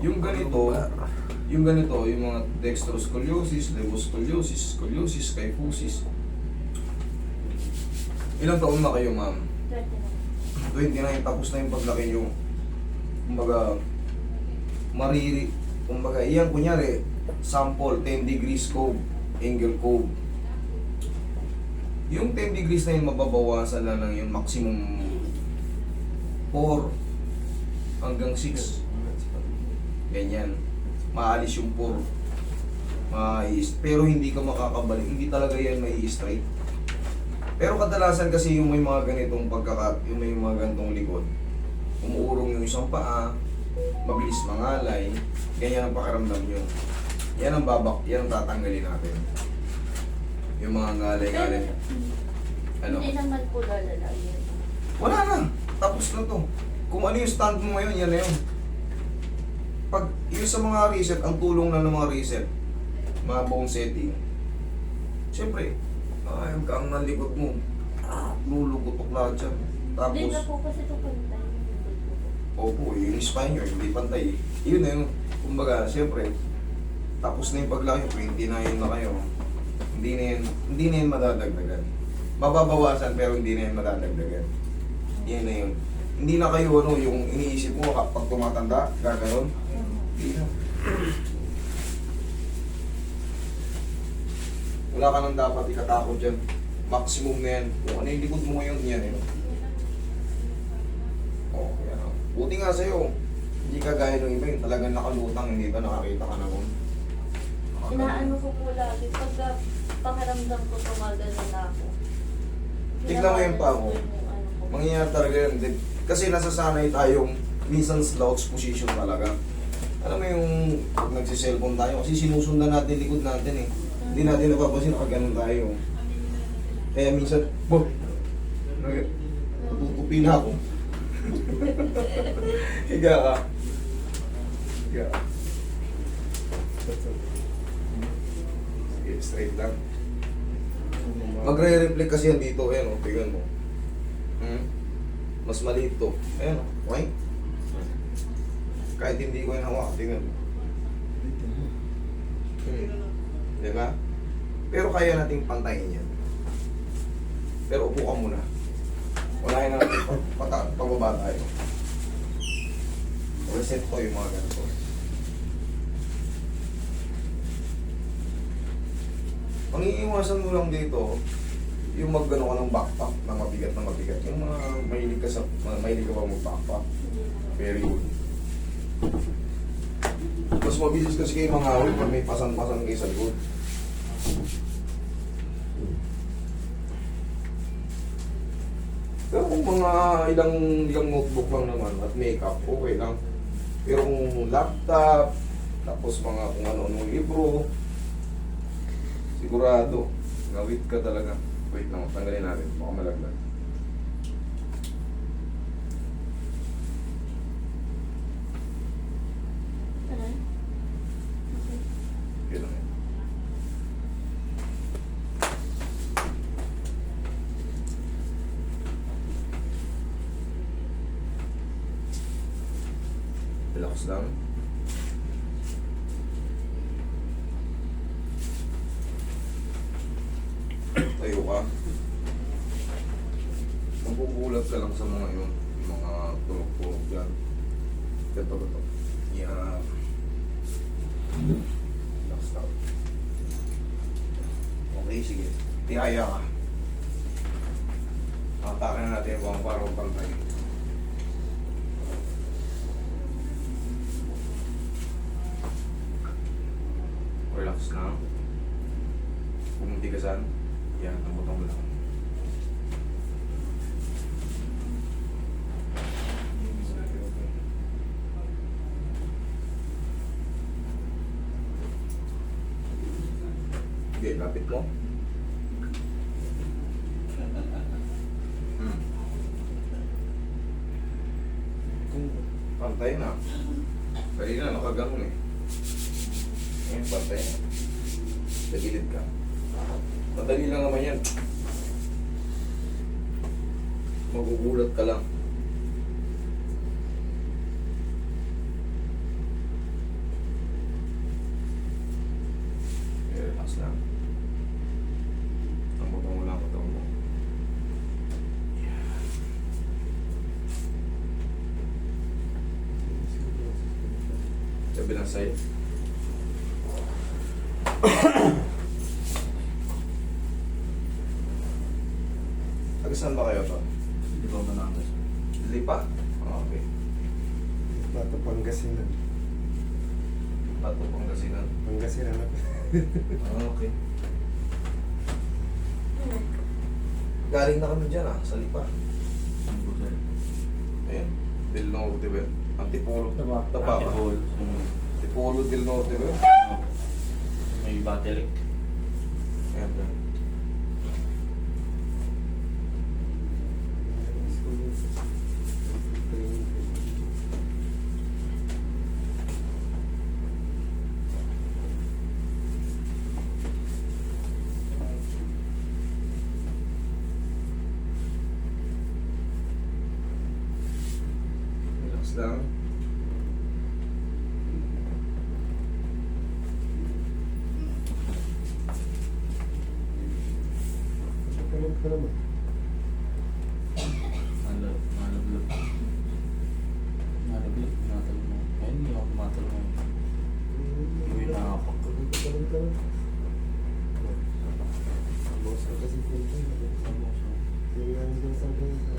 Yung ganito, yung mga dextroscoliosis, levoscoliosis, scoliosis, kyphosis. Ilang taon na kayo, ma'am? 29, tapos na yung paglaki nyo. Kumbaga, kumbaga, iyan kunyari, sample, 10 degrees cove, angle cove. Yung 10 degrees na yun, mababawasan na lang yung maximum 4 hanggang 6. Ganyan. Maalis yung 4. Pero hindi ka makakabalik. Hindi talaga yan may straight. Pero kadalasan kasi yung may mga ganitong yung may mga ganitong likod, umuurong yung isang paa, mabilis mangalay, ganyan ang pakiramdam nyo. Yan ang tatanggalin natin. Yung mga ngalay-ngalay. Ano? Hindi naman po lalala yun. Wala na. Tapos na to. Kung ano yung stand mo ngayon, yan na yun. Pag yung sa mga reset, ang tulong na ng mga reset, mga bone setting, siyempre, ang kaang ng likod mo, lulugutok lahat yan. Hindi na Tapos, po kasi ito pantay. opo, yung spine nyo, hindi pantay. Yun na yun. Kumbaga, siyempre, tapos na yung paglaki, 29 na kayo. Hindi na yun madadagdagan. Mababawasan pero hindi na yun madadagdagan. Yan na yun. Hindi na kayo yung iniisip mo kapag tumatanda, gaganon. Hindi na. Wala ka nang dapat ikatakot dyan. Maximum na yan. Kung ano yung likod mo ngayon, yan eh. Oh, yan o. Buti nga sa'yo. Hindi ka gaya ng iba yung talagang nakalutang, hindi ba nakakita ka na kung Inaano ko po lagi. Pagka pakiramdam ko tumagano na ako. tignan mo yung paa mo. Mangyayari talaga yun. Kasi nasasanay tayong minsan slouch position talaga. Alam mo yung pag nagsiselfone tayo, kasi sinusundan natin likod natin eh. Hindi natin napapansin na ganun tayo. Kaya minsan, natutupi na ako. Higa ka. Higa ka. Sige, straight lang. Magre-reflect kasi yan dito. Ayan o, tingnan mo. Mas maliit to. Ayan o, okay? Kahit hindi ko yan hawak, tingnan mo. Diba? Pero kaya nating pantayin yan. Pero upo ka muna. Unahin na natin pababa tayo. Reset ko yung mga ganito. Ang iiwasan mo lang dito, yung maggano ka ng backpack na mabigat. Yung mga mahilig ka ba mag-backpack? Very good. Mas mabilis kasi kayo mangawin pag may pasan-pasan kayo sa likod. Pero kung mga ilang notebook lang naman at makeup, okay lang. Pero kung laptop, tapos mga kung ano-anong libro, sigurado, gawit ka talaga. Wait lang, tanggalin natin. Baka malaglag. Yun lang yan. Relax lang. Tayo ka. Magugulat ka lang sa mga yun. Yung mga tulog-tulog dyan. Ito. Yan. Relax lang. Okay, sige. Tihaya ka. Patakin na natin yung mga parang pantay. Relax na. Pumutigasan. Yan, tambutang mo lang. Okay, lapit mo. Pantay na. Kanina nakaganon eh. Ngayon, pantay na. Sa gilid ka. Madali lang naman yan. Magugulat ka lang. Kabilang side. Taga saan ba kayo to? Di ba Manangas? Lipa? Okay. Bato Pangasinan. Pato Pangasinan. Pangasinan ako. Okay. Galing na kami dyan sa Lipa. Ang butal. Ayan. Del Norte ba? Antipolo. Taba. Taba ba? Antipolo. Antipolo Del Norte ba? May batelik. Ayan. Relax lang. Kalog ka naman. Nalablog. Nalablog. Natal mo. Ayun, hindi ako matal mo. Uy, nakapak. Kalog ka naman. Boss ka kasi dito. Kaya hindi sa akin sa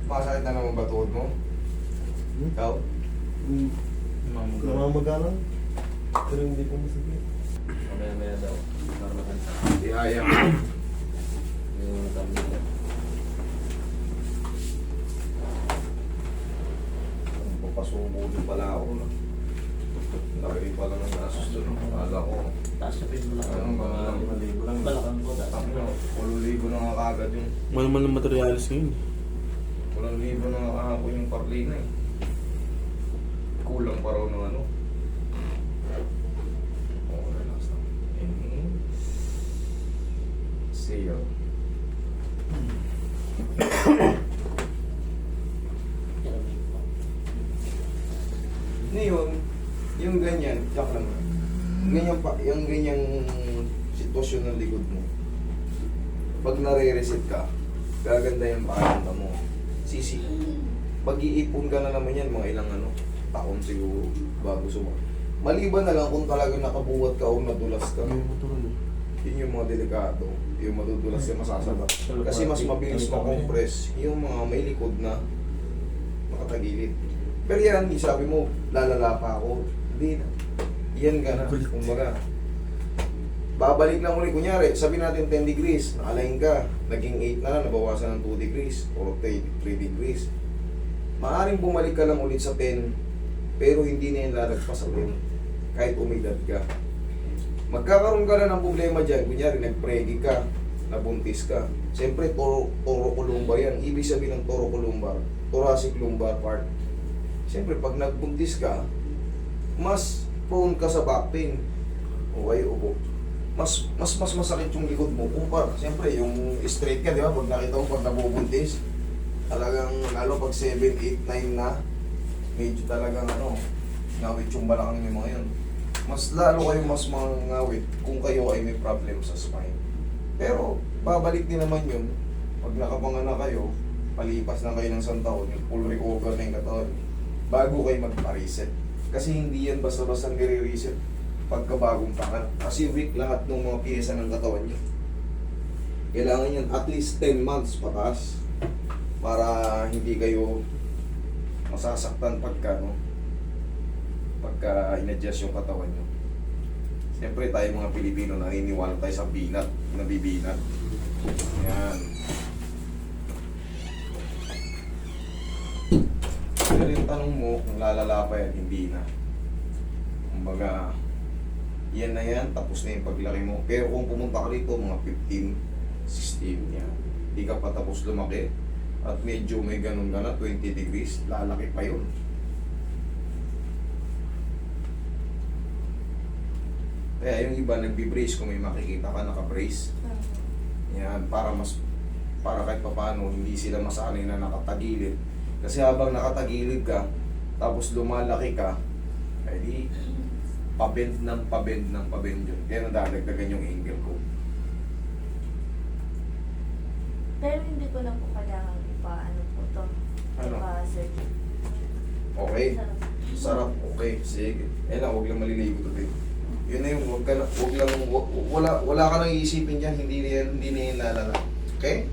Masakit na naman ba tuhod mo? Ikaw? Mamagawa. namamagalan. Pero hindi ko masakit. Mamaya-maya daw. Para makanta. Ihaya. Yung kami niya. Papasubo din pala ako. Laki pala ng nasus doon. Akala ko. Taas na pin mo lang. Ano, mga 5,000 lang. Balakang ko. Taas na pin. 8,000 na nga kagad yung. Malaman ng materialis ngayon. 8,000 na nga kahapon yung parlina eh. Kulang pa raw ng ano. Oo, relax lang. Inhale. Exhale. Ngayon, yung ganyan, tsak lang. Ganyan pa, yung ganyang sitwasyon ng likod mo. Pag nare-reset ka, gaganda yung pakiramdam mo. Sisi. Mag-iipon ka na naman yan, mga ilang taon siguro bago sumama. Maliban na lang kung talagang nakabuhat ka o nadulas ka. Yun yung mga delikado. Yung madudulas ka masasaba. Kasi mas mabilis makompress yung mga may likod na nakatagilid. Pero yan, sabi mo, lalala pa ako. Hindi na. Yan ka na. Kumbaga, babalik lang ulit. Kunyari, sabi natin 10 degrees, nakalain ka, naging 8 na, nabawasan ng 2 degrees or 3 degrees. Maaring bumalik ka lang ulit sa 10, pero hindi na yan lalagpas sa 10, kahit umidad ka. Magkakaroon ka na ng problema dyan. Kunyari, nag-pregi ka, nabuntis ka. Siyempre, torocolumbar yan. Ibig sabihin ng torocolumbar, thoracic lumbar part. Siyempre, pag nagbuntis ka, mas prone ka sa back pain. Okay, upo. Mas masakit yung likod mo kumpara. Siyempre, yung straight ka, di ba? Pag nakita mo, pag nabubuntis, talagang, lalo pag 7, 8, 9 na, medyo talagang ngawit yung balakang yung mga yun. Mas lalo kayo mas mangawit kung kayo ay may problem sa spine. Pero, babalik din naman yun. Pag nakapanganak kayo, palipas na kayo ng isang taon, yung full recover na yung katawan, bago kayo magpa-reset. Kasi hindi yan basta-basta nire-reset pagkabagong panganak. Kasi weak lahat ng mga piyesa ng katawan nyo. Kailangan yan at least 10 months pataas para hindi kayo masasaktan pagka in-adjust yung katawan nyo. Siyempre tayo mga Pilipino naniniwala tayo sa binat, nabibinat. Yan. Pero yung tanong mo kung lalala pa yan, hindi na. Kumbaga, yan na yan, tapos na yung paglaki mo. Pero kung pumunta ka dito, mga 15, 16 yan. Hindi ka pa tapos lumaki. At medyo may ganun ka na, 20 degrees, lalaki pa yun. Kaya yung iba nagbi-brace, kung may makikita ka naka-brace. Yan, para kahit papaano, hindi sila masanay na nakatagilid. Kasi habang nakatagilid ka, tapos lumalaki ka, ay di, pabend yun. Kaya nadadagdagan yung angle ko. Pero hindi ko na po kailangan ipaano po to. Ano? Ipa-surgery. Okay? Sarap, okay, sige. Eh lang, huwag lang maliligo today. Yun na yung, wala ka nang iisipin dyan, hindi na yan lalala. Okay?